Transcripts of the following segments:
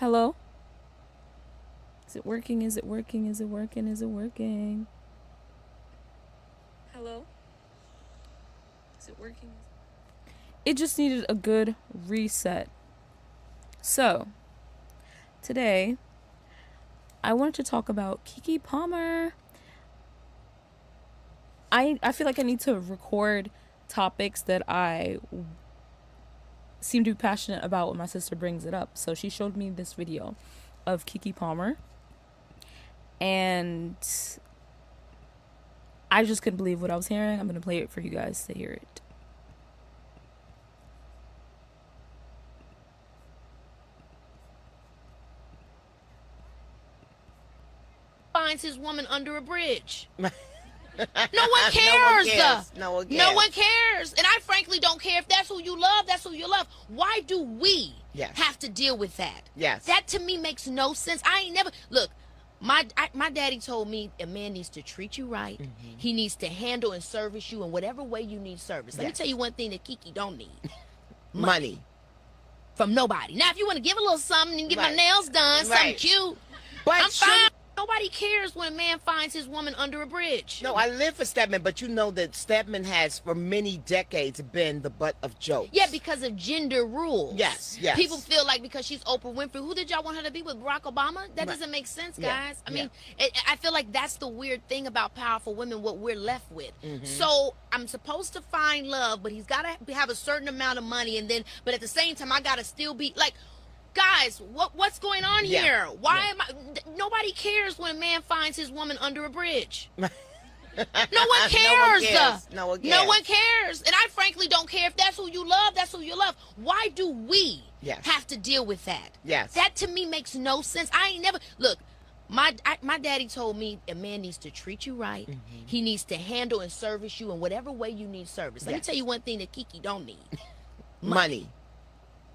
Hello? Is it working? Is it working? Is it working? Is it working? Hello? Is it working? It just needed a good reset. So, today, I wanted to talk about Keke Palmer. I feel like I need to record topics that I seem to be passionate about when my sister brings it up. So she showed me this video of Keke Palmer, and I just couldn't believe what I was hearing. I'm going to play it for you guys to hear it. Finds his woman under a bridge. No one cares. No one cares. No one cares. And I frankly don't care if that's who you love. That's who you love. Why do we have to deal with that? Yes. That to me makes no sense. I ain't never look. My daddy told me a man needs to treat you right. Mm-hmm. He needs to handle and service you in whatever way you need service. Let me tell you one thing that Keke don't need. Money. From nobody. Now, if you want to give a little something and get my nails done, something cute, but I'm fine. Nobody cares when a man finds his woman under a bridge. No, I live for Stedman, but you know that Stedman has, for many decades, been the butt of jokes. Yeah, because of gender rules. Yes, yes. People feel like because she's Oprah Winfrey, who did y'all want her to be with, Barack Obama? That doesn't make sense, guys. I mean, I feel like that's the weird thing about powerful women, what we're left with. Mm-hmm. So I'm supposed to find love, but he's got to have a certain amount of money, and then, but at the same time, I got to still be like, guys, what's going on here? Why am I? Nobody cares when a man finds his woman under a bridge. No one cares. No one cares. No one cares. And I frankly don't care if that's who you love. That's who you love. Why do we have to deal with that? Yes. That to me makes no sense. I ain't never look. My daddy told me a man needs to treat you right. Mm-hmm. He needs to handle and service you in whatever way you need service. Let me tell you one thing that Keke don't need. Money.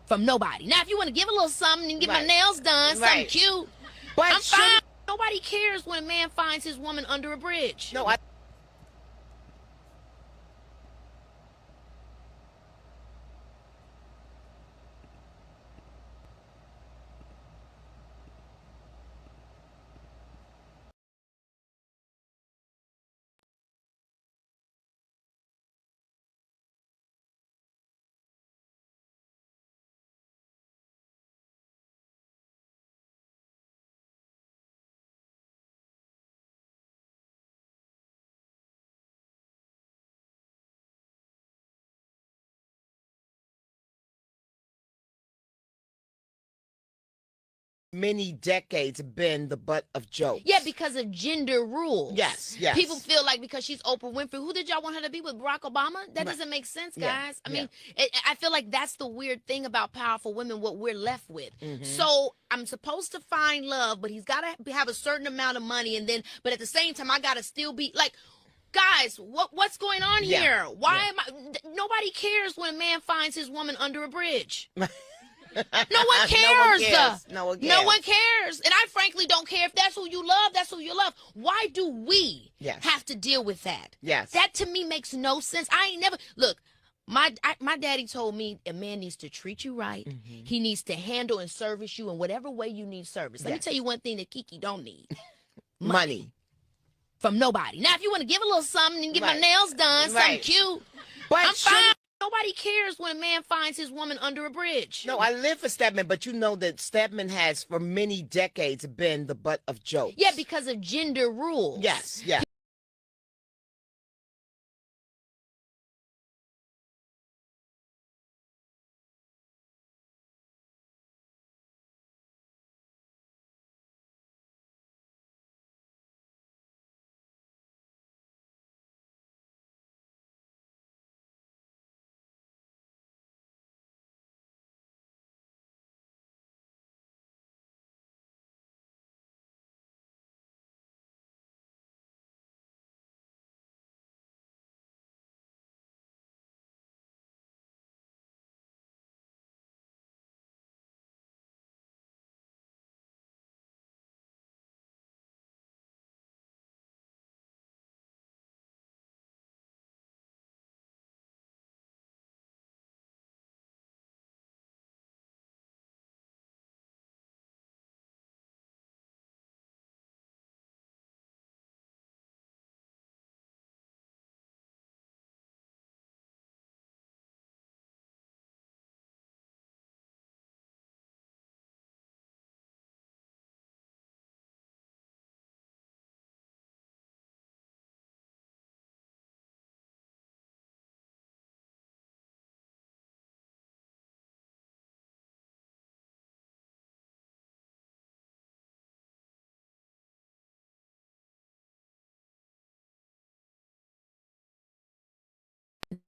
From nobody. Now, if you want to give a little something and get my nails done, something cute, but I'm fine. Nobody cares when a man finds his woman under a bridge. No, many decades been the butt of jokes. Yeah, because of gender rules. Yes, yes. People feel like because she's Oprah Winfrey, who did y'all want her to be with, Barack Obama? That doesn't make sense, guys. I mean, I feel like that's the weird thing about powerful women, what we're left with. So I'm supposed to find love, but he's got to have a certain amount of money, and then, but at the same time, I got to still be like, guys, what's going on here? Why am I? Nobody cares when a man finds his woman under a bridge. No one cares. No one cares. No one cares. And I frankly don't care if that's who you love, that's who you love. Why do we have to deal with that? Yes. That to me makes no sense. I ain't never, look, my daddy told me a man needs to treat you right. He needs to handle and service you in whatever way you need service. Let me tell you one thing that Keke don't need. Money. From nobody. Now, if you want to give a little something and get my nails done, something cute, but I'm fine. Nobody cares when a man finds his woman under a bridge. No, I live for Stedman, but you know that Stedman has for many decades been the butt of jokes. Yeah, because of gender rules. Yes, yes.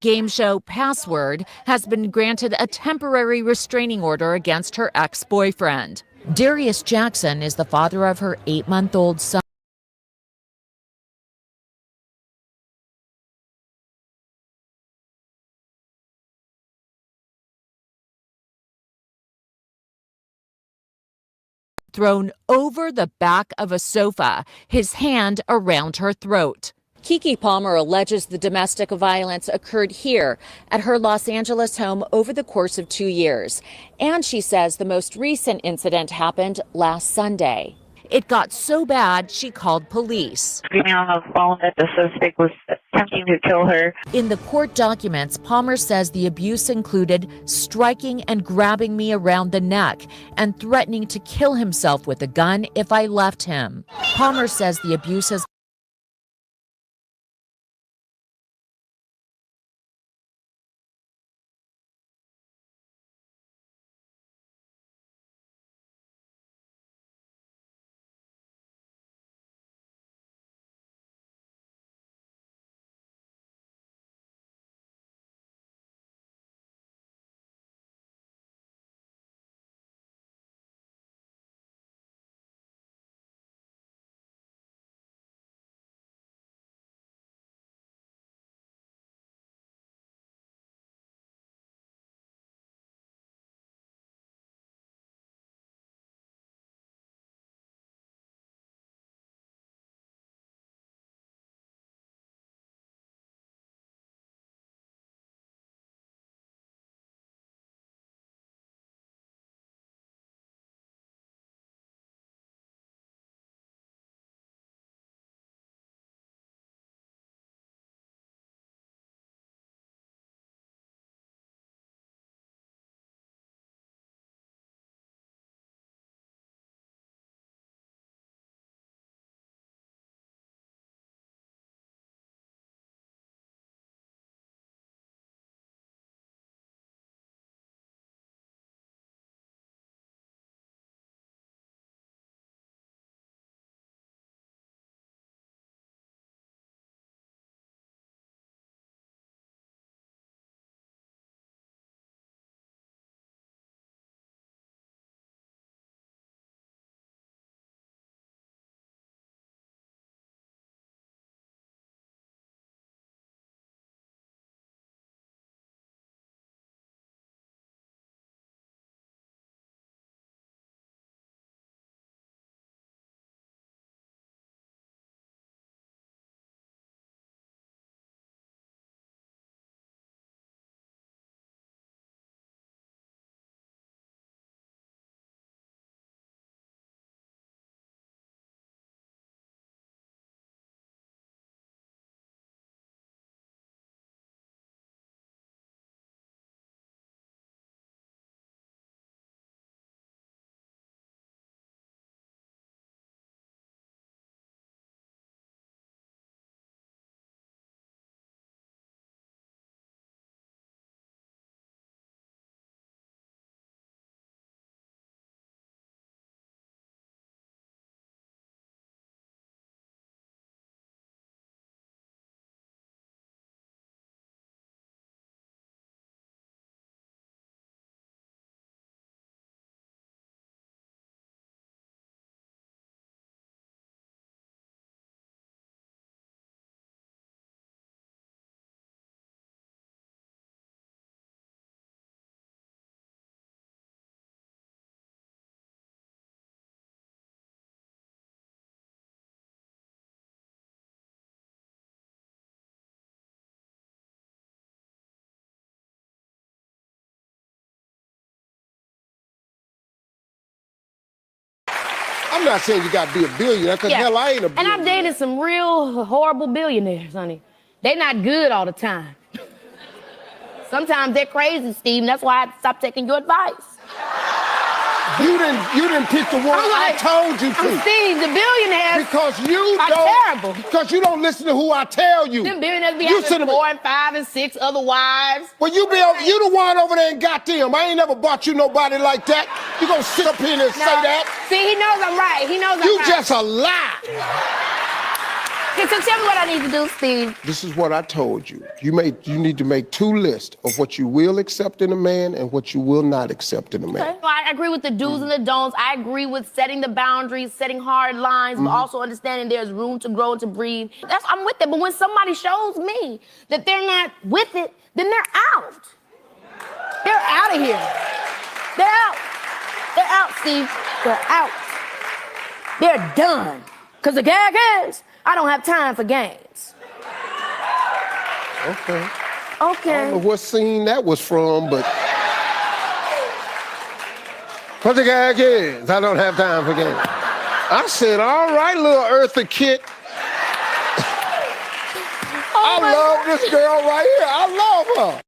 Game show Password has been granted a temporary restraining order against her ex-boyfriend. Darius Jackson is the father of her 8-month-old son. Thrown over the back of a sofa, his hand around her throat. Keke Palmer alleges the domestic violence occurred here at her Los Angeles home over the course of 2 years. And she says the most recent incident happened last Sunday. It got so bad, she called police. Screaming on the phone that the suspect was attempting to kill her. In the court documents, Palmer says the abuse included striking and grabbing me around the neck and threatening to kill himself with a gun if I left him. Palmer says the abuse has I'm not saying you got to be a billionaire, because hell, I ain't a billionaire. And I've dated some real horrible billionaires, honey. They not good all the time. Sometimes they're crazy, Steve, and that's why I had to stop taking your advice. You didn't pick the one I told you to. Steve, the billionaires because you are don't, terrible. Because you don't listen to who I tell you. Them billionaires be having 4 and 5 and 6 other wives. Well, you the one over there and got them. I ain't never bought you nobody like that. You gonna sit up here and say that? See, he knows I'm right. He knows I'm right. You just a lie. Okay, so tell me what I need to do, Steve. This is what I told you. You need to make 2 lists of what you will accept in a man and what you will not accept in a man. Okay. Well, I agree with the do's and the don'ts. I agree with setting the boundaries, setting hard lines, but also understanding there's room to grow and to breathe. I'm with it. But when somebody shows me that they're not with it, then they're out. They're out of here. They're out. They're out, Steve. They're out. They're done. Because the gag is, I don't have time for games. Okay. Okay. I don't know what scene that was from, but... What the gag is, I don't have time for games. I said, all right, little Eartha Kitt. I love this girl right here. I love her.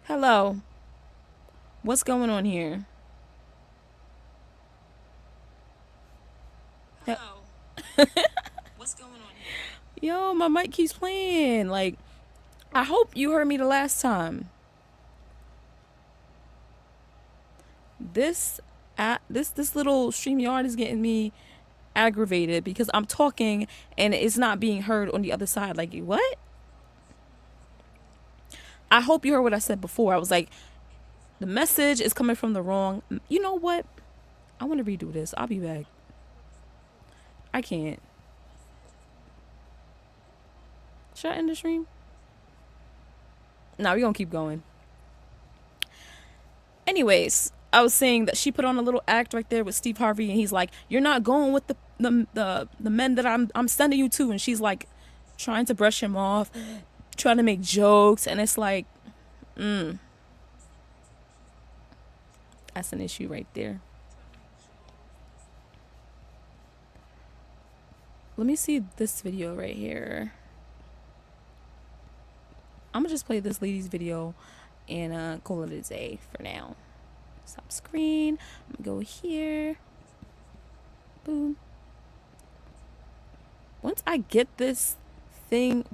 Hello. What's going on here? Hello. What's going on here? Yo, my mic keeps playing. Like, I hope you heard me the last time. This little StreamYard is getting me aggravated because I'm talking and it's not being heard on the other side. Like, what? I hope you heard what I said before. I was like, the message is coming from the wrong. You know what? I want to redo this. I'll be back. I can't. Should I end the stream? Nah, we're gonna keep going. Anyways, I was saying that she put on a little act right there with Steve Harvey, and he's like, "You're not going with the men that I'm sending you to," and she's like, trying to brush him off, trying to make jokes, and it's like, that's an issue right there. Let me see this video right here. I'm gonna just play this lady's video and call it a day for now. Stop screen. I'm gonna go here. Boom. Once I get this thing,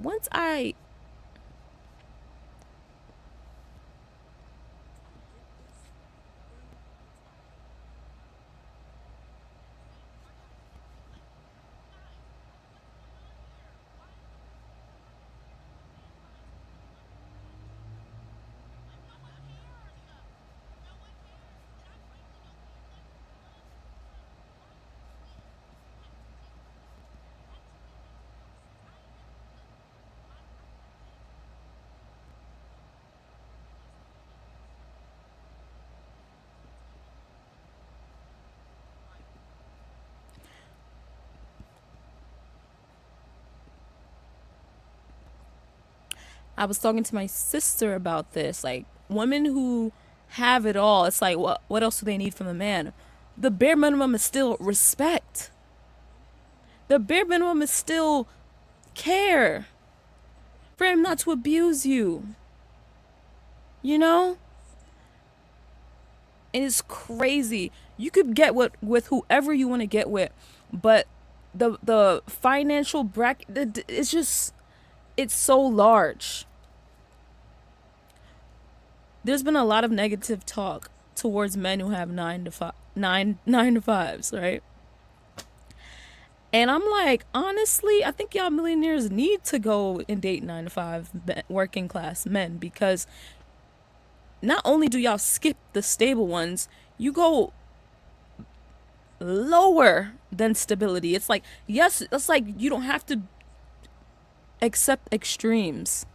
I was talking to my sister about this, like, women who have it all, it's like, what else do they need from a man? The bare minimum is still respect. The bare minimum is still care. For him not to abuse you. You know? And it's crazy. You could get with whoever you want to get with, but the financial bracket, it's just, it's so large. There's been a lot of negative talk towards men who have 9 to nine to fives, right? And I'm like, honestly, I think y'all millionaires need to go and date 9 to 5 working class men, because not only do y'all skip the stable ones, you go lower than stability. It's like, yes, it's like you don't have to accept extremes.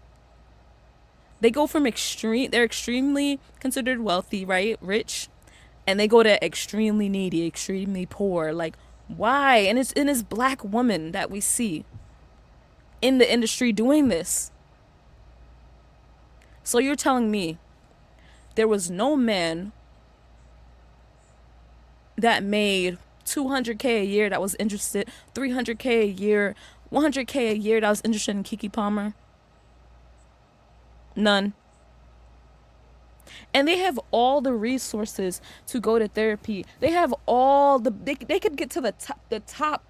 They go from they're extremely considered wealthy, right? Rich. And they go to extremely needy, extremely poor. Like, why? And it's black women that we see in the industry doing this. So you're telling me there was no man that made $200K a year that was interested, $300K a year, $100K a year that was interested in Keke Palmer? None. And they have all the resources to go to therapy. They have all they could get to the top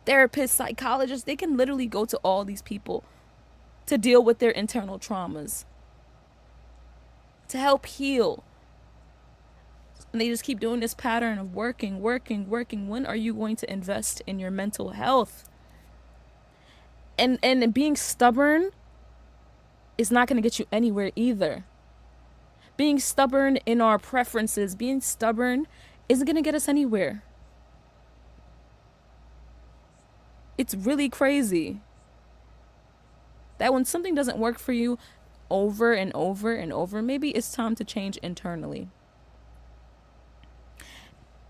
therapists, psychologists. They can literally go to all these people to deal with their internal traumas, to help heal. And they just keep doing this pattern of working. When are you going to invest in your mental health? And being stubborn is not going to get you anywhere either. Being stubborn in our preferences, being stubborn isn't going to get us anywhere. It's really crazy that when something doesn't work for you over and over and over, maybe it's time to change internally.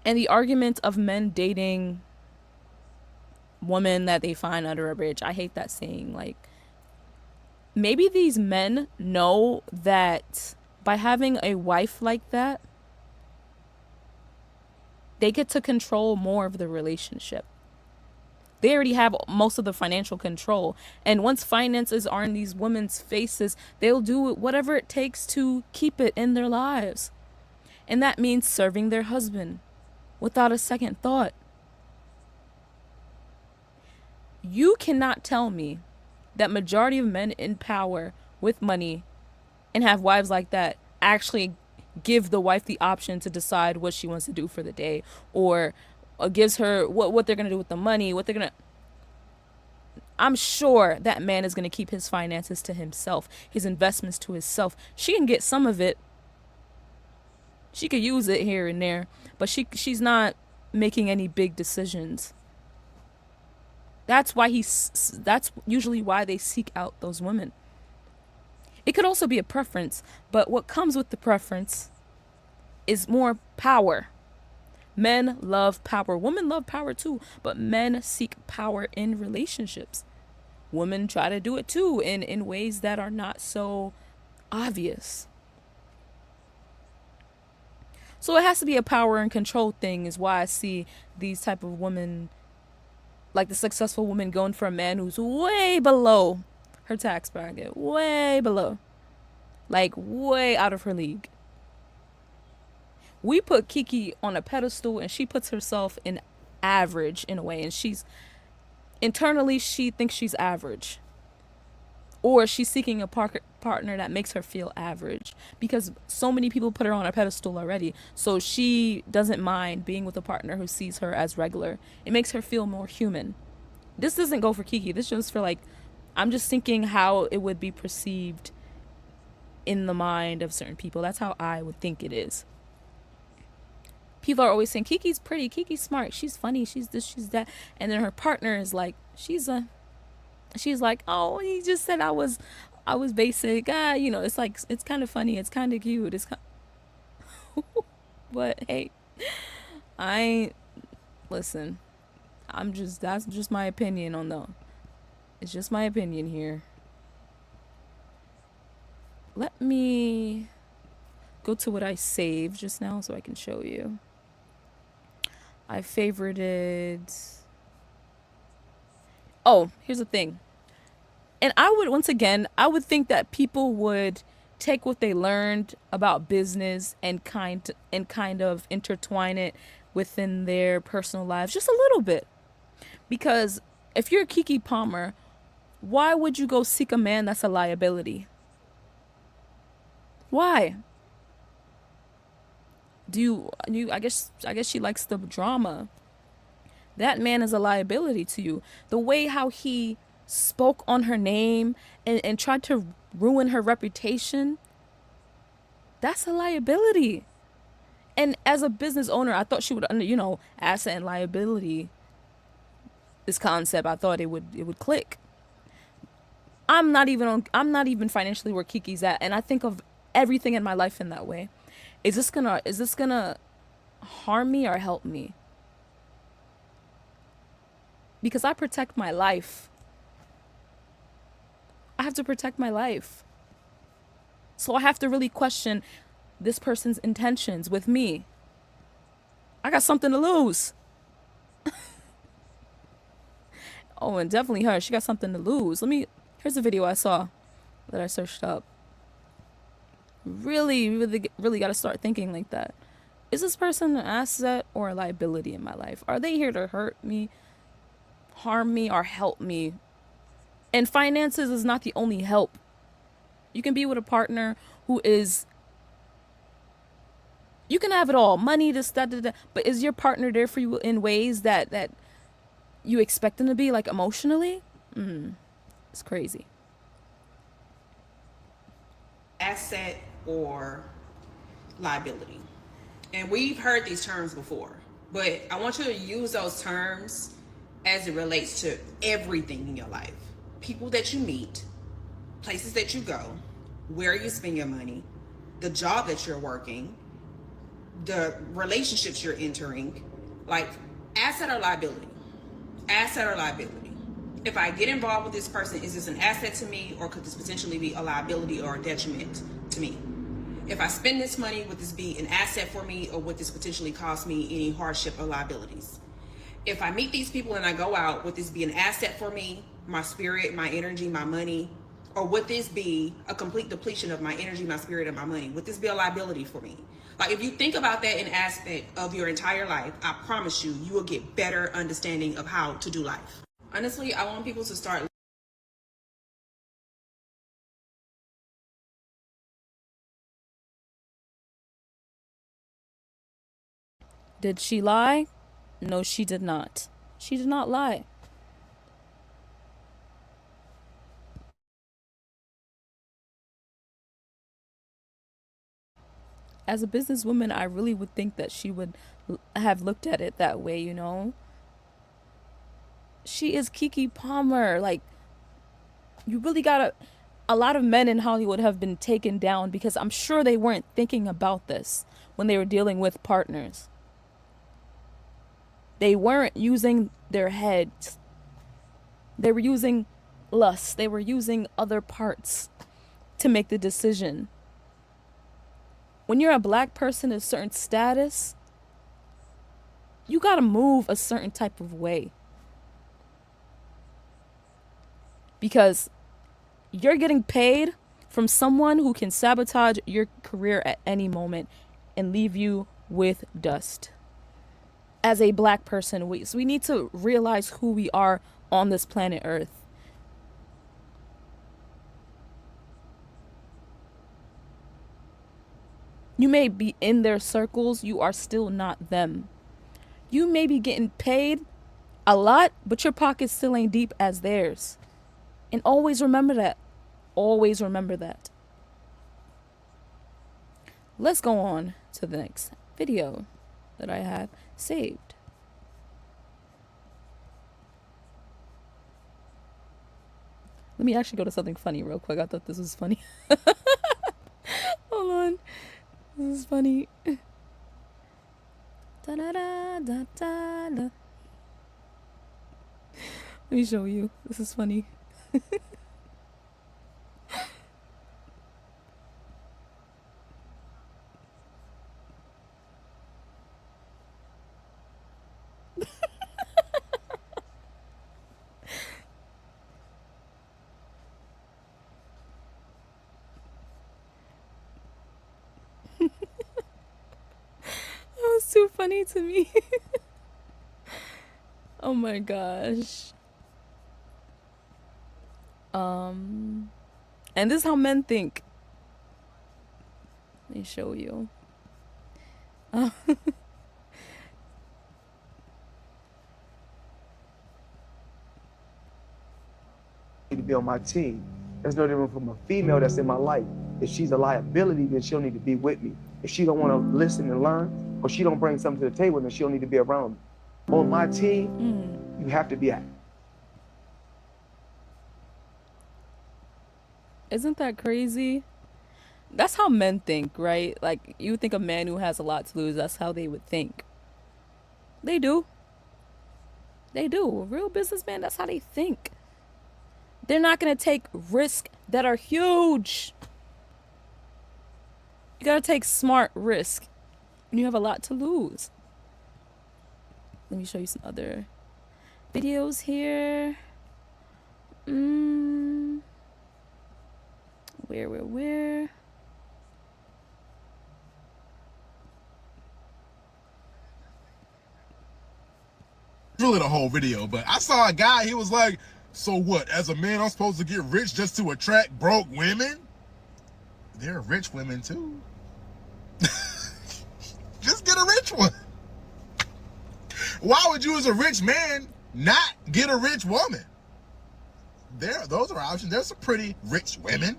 And the argument of men dating women that they find under a bridge, I hate that saying. Like, maybe these men know that by having a wife like that, they get to control more of the relationship. They already have most of the financial control. And once finances are in these women's faces, they'll do whatever it takes to keep it in their lives. And that means serving their husband without a second thought. You cannot tell me that majority of men in power with money and have wives like that actually give the wife the option to decide what she wants to do for the day, or gives her what they're going to do with the money, I'm sure that man is going to keep his finances to himself, his investments to himself. She can get some of it. She could use it here and there, but she's not making any big decisions. That's usually why they seek out those women. It could also be a preference, but what comes with the preference is more power. Men love power. Women love power too, but men seek power in relationships. Women try to do it too in ways that are not so obvious. So it has to be a power and control thing, is why I see these type of women, like the successful woman, going for a man who's way below her tax bracket, way below, like way out of her league. We put Keke on a pedestal and she puts herself in average in a way, and internally she thinks she's average, or she's seeking a partner that makes her feel average, because so many people put her on a pedestal already. So she doesn't mind being with a partner who sees her as regular. It makes her feel more human. This doesn't go for Keke. This just for, like, I'm just thinking how it would be perceived in the mind of certain people. That's how I would think it is. People are always saying Keke's pretty, Keke's smart, she's funny, she's this, she's that, and then her partner is like, she's like, oh, he just said I was basic. It's like, it's kind of funny, it's kind of cute, but hey, listen, that's just my opinion it's just my opinion here. Let me go to what I saved just now so I can show you. I favorited. Oh, here's the thing. And I would think that people would take what they learned about business and kind of intertwine it within their personal lives just a little bit. Because if you're Keke Palmer, why would you go seek a man that's a liability? Why? I guess she likes the drama. That man is a liability to you. The way how he spoke on her name and tried to ruin her reputation, that's a liability. And as a business owner, I thought she would, asset and liability, this concept, I thought it would click. I'm not even financially where Keke's at, and I think of everything in my life in that way. Is this gonna harm me or help me? Because I protect my life. I have to protect my life. So I have to really question this person's intentions with me. I got something to lose. Oh, and definitely her. She got something to lose. Here's a video I saw that I searched up. Really, really, really got to start thinking like that. Is this person an asset or a liability in my life? Are they here to hurt me, harm me, or help me? And finances is not the only help. You can be with a partner who is, you can have it all, money, this, that, but is your partner there for you in ways that you expect them to be, like emotionally? It's crazy. Asset or liability. And we've heard these terms before, but I want you to use those terms as it relates to everything in your life. People that you meet, places that you go, where you spend your money, the job that you're working, the relationships you're entering, like asset or liability. Asset or liability. If I get involved with this person, is this an asset to me, or could this potentially be a liability or a detriment to me? If I spend this money, would this be an asset for me, or would this potentially cause me any hardship or liabilities? If I meet these people and I go out, would this be an asset for me, my spirit, my energy, my money? Or would this be a complete depletion of my energy, my spirit, and my money? Would this be a liability for me? Like, if you think about that in aspect of your entire life, I promise you, you will get better understanding of how to do life. Honestly, I want people to start. Did she lie? No, she did not. She did not lie. As a businesswoman, I really would think that she would have looked at it that way, you know? She is Keke Palmer. Like, you really gotta... A lot of men in Hollywood have been taken down because I'm sure they weren't thinking about this when they were dealing with partners. They weren't using their heads. They were using lust. They were using other parts to make the decision. When you're a black person of a certain status, you gotta move a certain type of way. Because you're getting paid from someone who can sabotage your career at any moment and leave you with dust. As a black person, we need to realize who we are on this planet Earth. You may be in their circles, you are still not them. You may be getting paid a lot, but your pocket still ain't deep as theirs. And always remember that. Always remember that. Let's go on to the next video that I have saved. Let me actually go to something funny real quick. I thought this was funny. Hold on. This is funny. Da da da da da da. Let me show you. This is funny. That was too funny to me. Oh my gosh. And this is how men think. Let me show you. To be on my team. There's no different from a female that's in my life. If she's a liability, then she'll need to be with me. If she don't want to listen and learn, or she don't bring something to the table, then she'll need to be around me. On my team, you have to be at. Isn't that crazy? That's how men think, right? Like, you think a man who has a lot to lose, that's how they would think. They do. They do. A real businessman, that's how they think. They're not going to take risks that are huge. You got to take smart risk when you have a lot to lose. Let me show you some other videos here. Where? Really the whole video, but I saw a guy, he was like, so what, as a man, I'm supposed to get rich just to attract broke women? There are rich women too. Just get a rich one. Why would you as a rich man not get a rich woman? Those are options. There's some pretty rich women.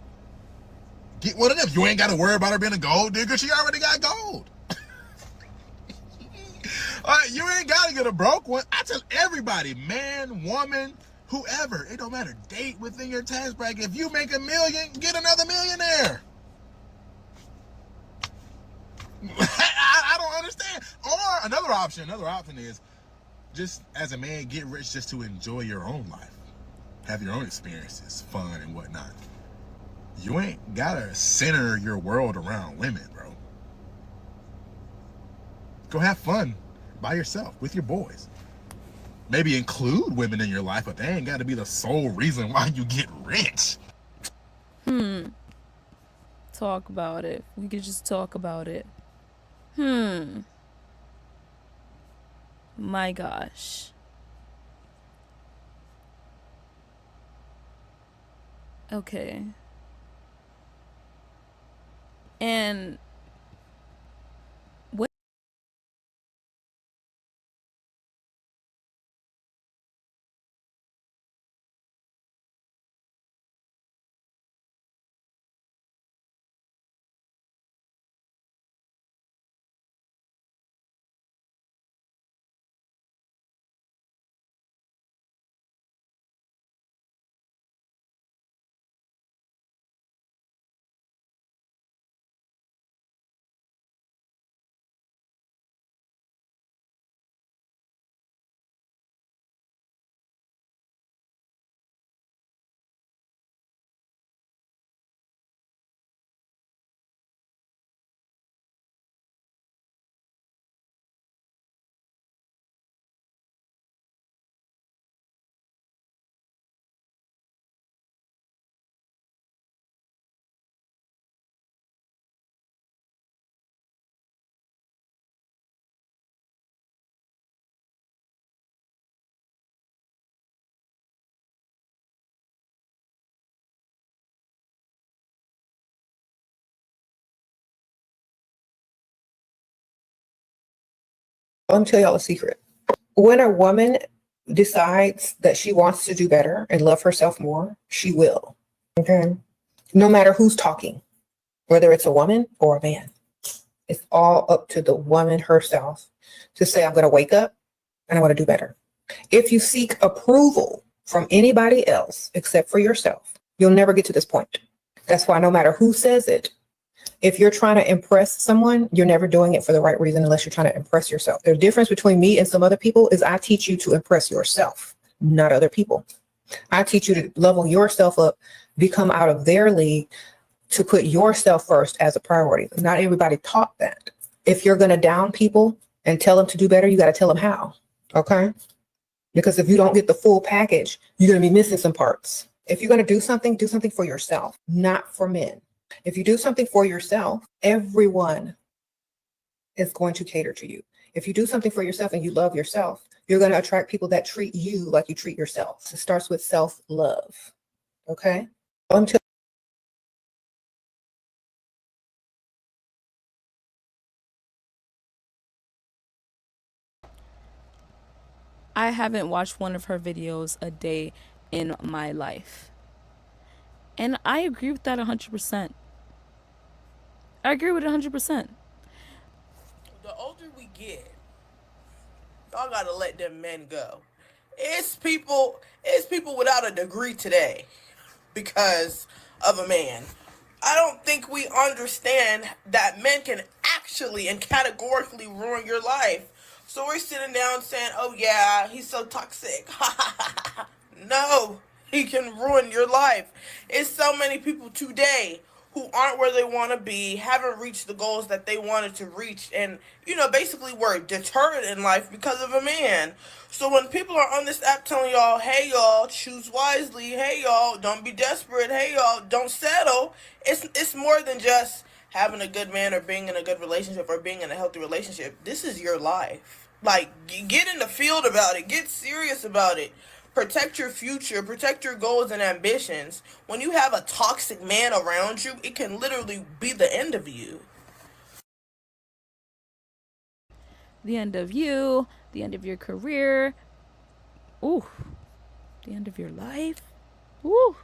Get one of them. You ain't got to worry about her being a gold digger. She already got gold. You ain't got to get a broke one. I tell everybody, man, woman, whoever, it don't matter. Date within your tax bracket. If you make $1 million, get another millionaire. I don't understand. Or another option is just as a man, get rich just to enjoy your own life. Have your own experiences, fun and whatnot. You ain't gotta center your world around women, bro. Go have fun by yourself with your boys. Maybe include women in your life, but they ain't gotta be the sole reason why you get rich. Talk about it. We could just talk about it. My gosh. Okay. And what Let me tell y'all a secret. When a woman decides that she wants to do better and love herself more, she will. Okay. No matter who's talking, whether it's a woman or a man, it's all up to the woman herself to say, I'm going to wake up and I want to do better. If you seek approval from anybody else except for yourself, you'll never get to this point. That's why no matter who says it, if you're trying to impress someone, you're never doing it for the right reason unless you're trying to impress yourself. The difference between me and some other people is I teach you to impress yourself, not other people. I teach you to level yourself up, become out of their league, to put yourself first as a priority. Not everybody taught that. If you're going to down people and tell them to do better, you got to tell them how. Okay? Because if you don't get the full package, you're going to be missing some parts. If you're going to do something for yourself, not for men. If you do something for yourself, everyone is going to cater to you. If you do something for yourself and you love yourself, you're going to attract people that treat you like you treat yourself. It starts with self-love. Okay? Until I haven't watched one of her videos a day in my life. And I agree with that 100%. I agree with it 100%. The older we get, y'all gotta let them men go. It's people without a degree today because of a man. I don't think we understand that men can actually and categorically ruin your life. So we're sitting down saying, oh yeah, he's so toxic. No, he can ruin your life. It's so many people today who aren't where they want to be, haven't reached the goals that they wanted to reach, and, basically were deterred in life because of a man. So when people are on this app telling y'all, hey y'all, choose wisely, hey y'all, don't be desperate, hey y'all, don't settle, it's more than just having a good man or being in a good relationship or being in a healthy relationship. This is your life. Like, get in the field about it, get serious about it. Protect your future, protect your goals and ambitions. When you have a toxic man around you, it can literally be the end of you. The end of you, the end of your career. Ooh, the end of your life. Ooh.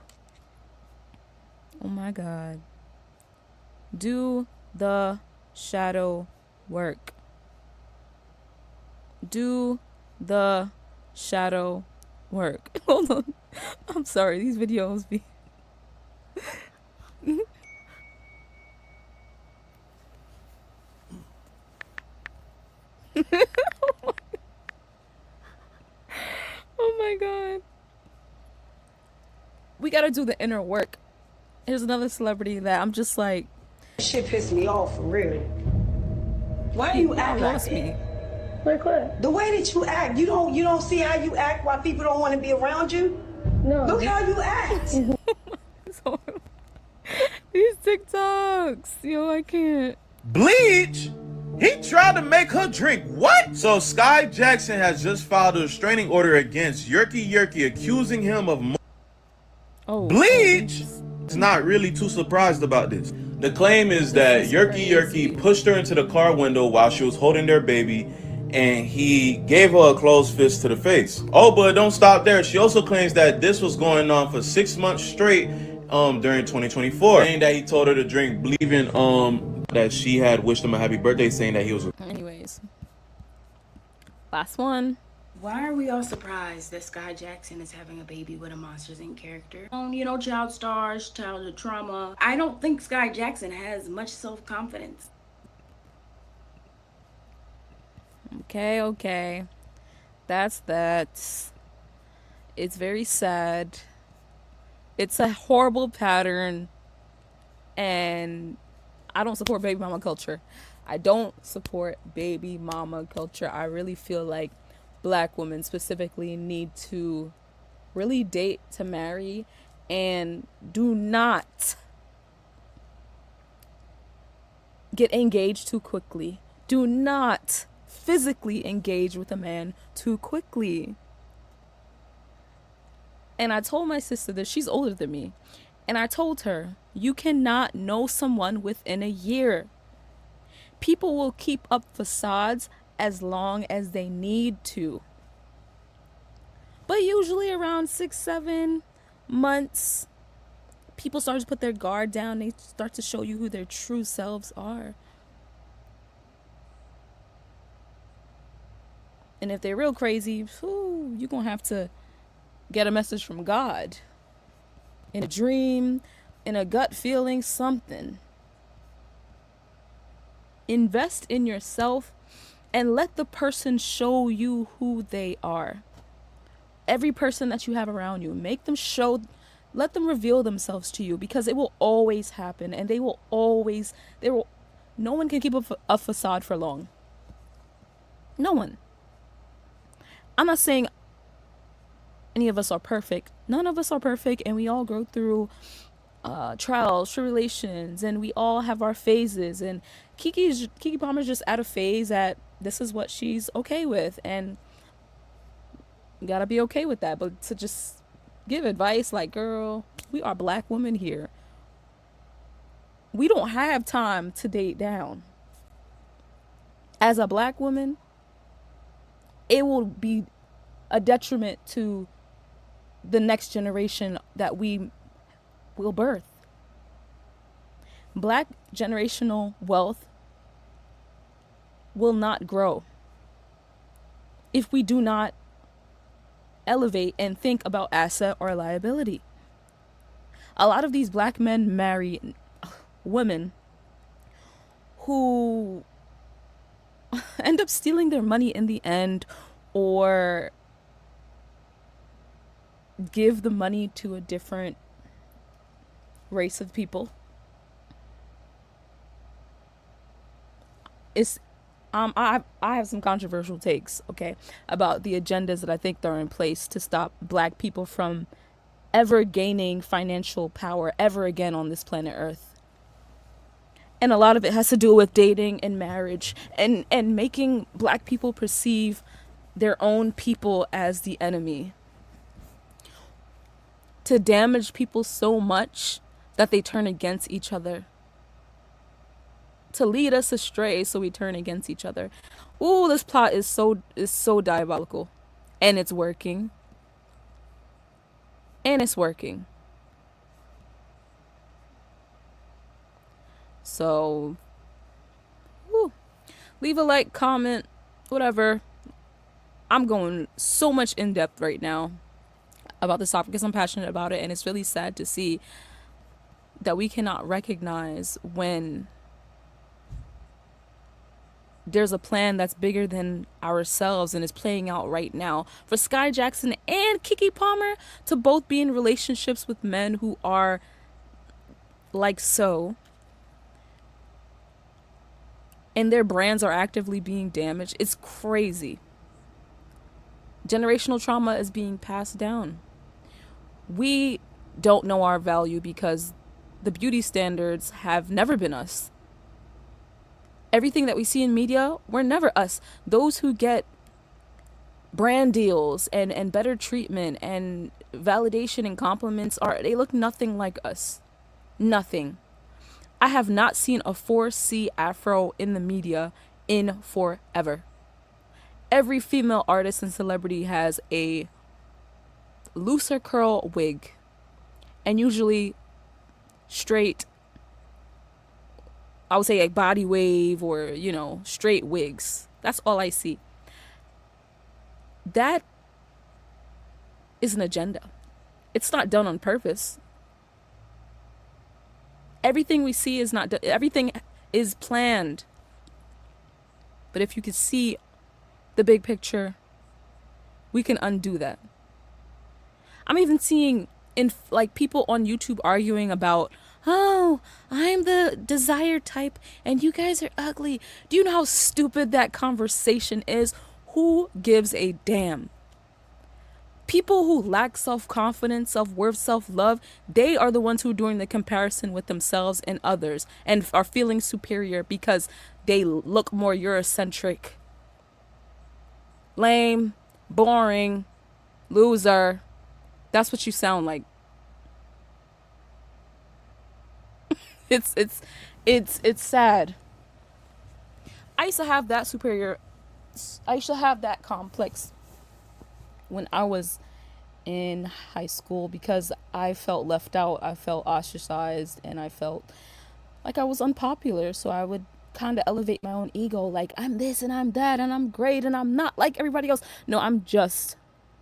Oh my God. Do the shadow work. Do the shadow work. Hold on. I'm sorry, these videos be Oh my God. We gotta do the inner work. Here's another celebrity that I'm just like, shit pissed me off for real. Why do you act like that? Like what? The way that you act, you don't see how you act why people don't want to be around you? No. Look how you act. so, these TikToks, yo, I can't. Bleach? He tried to make her drink what? So Sky Jackson has just filed a restraining order against Yerky, accusing him of Bleach is not really too surprised about this. The claim is that Yerky pushed her into the car window while she was holding their baby, and he gave her a closed fist to the face. Oh, but don't stop there. She also claims that this was going on for 6 months straight during 2024, saying that he told her to drink, believing that she had wished him a happy birthday, saying that he was. Anyways, last one. Why are we all surprised that Sky Jackson is having a baby with a Monsters Inc. character? Child stars, childhood trauma. I don't think Sky Jackson has much self-confidence. Okay. That's that. It's very sad. It's a horrible pattern. And I don't support baby mama culture. I don't support baby mama culture. I really feel like Black women specifically need to really date to marry, and do not get engaged too quickly. Do not physically engage with a man too quickly. And I told my sister this, she's older than me, and I told her, you cannot know someone within a year. People will keep up facades as long as they need to. But usually around 6-7 months, people start to put their guard down. They start to show you who their true selves are. And if they're real crazy, you're going to have to get a message from God. In a dream, in a gut feeling, something. Invest in yourself and let the person show you who they are. Every person that you have around you, let them reveal themselves to you, because it will always happen, and no one can keep a facade for long. No one. I'm not saying any of us are perfect. None of us are perfect, and we all go through trials, tribulations, and we all have our phases. And Keke Palmer's just at a phase that this is what she's okay with, and you gotta be okay with that. But to just give advice like, girl, we are Black women here. We don't have time to date down. As a Black woman, it will be a detriment to the next generation that we will birth. Black generational wealth will not grow if we do not elevate and think about asset or liability. A lot of these black men marry women who end up stealing their money in the end, or give the money to a different race of people. I have some controversial takes, okay, about the agendas that I think that are in place to stop black people from ever gaining financial power ever again on this planet Earth. And a lot of it has to do with dating and marriage and making black people perceive their own people as the enemy. To damage people so much that they turn against each other. To lead us astray so we turn against each other. Ooh, this plot is so diabolical. And it's working. And it's working. So, leave a like, comment, whatever. I'm going so much in depth right now about this topic because I'm passionate about it, and it's really sad to see that we cannot recognize when there's a plan that's bigger than ourselves and is playing out right now for Sky Jackson and Keke Palmer to both be in relationships with men who are like so, and their brands are actively being damaged. It's crazy. Generational trauma is being passed down. We don't know our value because the beauty standards have never been us. Everything that we see in media, we're never us. Those who get brand deals and better treatment and validation and compliments, they look nothing like us. Nothing. I have not seen a 4C afro in the media in forever. Every female artist and celebrity has a looser curl wig, and usually straight, I would say, a body wave or, straight wigs. That's all I see. That is an agenda. It's not done on purpose. Everything we see is not done. Everything is planned. But if you could see the big picture, we can undo that. I'm even seeing people on YouTube arguing about, oh, I'm the desired type and you guys are ugly. Do you know how stupid that conversation is? Who gives a damn? People who lack self-confidence, self-worth, self-love, they are the ones who are doing the comparison with themselves and others and are feeling superior because they look more Eurocentric. Lame, boring, loser. That's what you sound like. It's sad. I used to have that complex when I was in high school because I felt left out, I felt ostracized, and I felt like I was unpopular. So I would kind of elevate my own ego, like I'm this and I'm that and I'm great and I'm not like everybody else. No, I'm just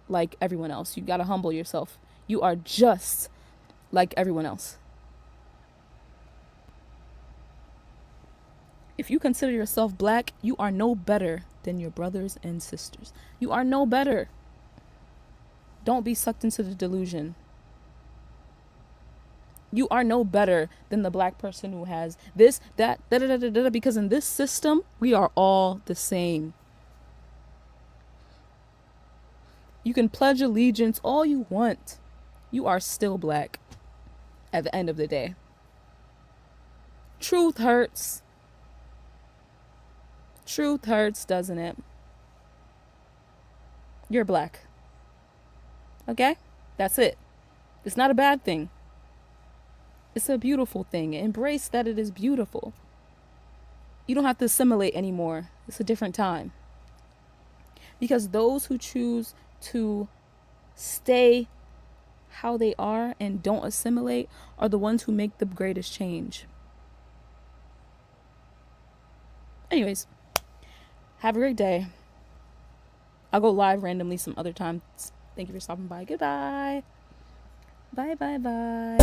like everyone else. You gotta humble yourself. You are just like everyone else. If you consider yourself black, you are no better than your brothers and sisters. You are no better. Don't be sucked into the delusion. You are no better than the black person who has this, that, da-da-da-da-da, because in this system, we are all the same. You can pledge allegiance all you want. You are still black at the end of the day. Truth hurts. Truth hurts, doesn't it? You're black. Okay? That's it. It's not a bad thing. It's a beautiful thing. Embrace that it is beautiful. You don't have to assimilate anymore. It's a different time. Because those who choose to stay how they are and don't assimilate are the ones who make the greatest change. Anyways, have a great day. I'll go live randomly some other times. Thank you for stopping by. Goodbye. Bye, bye, bye.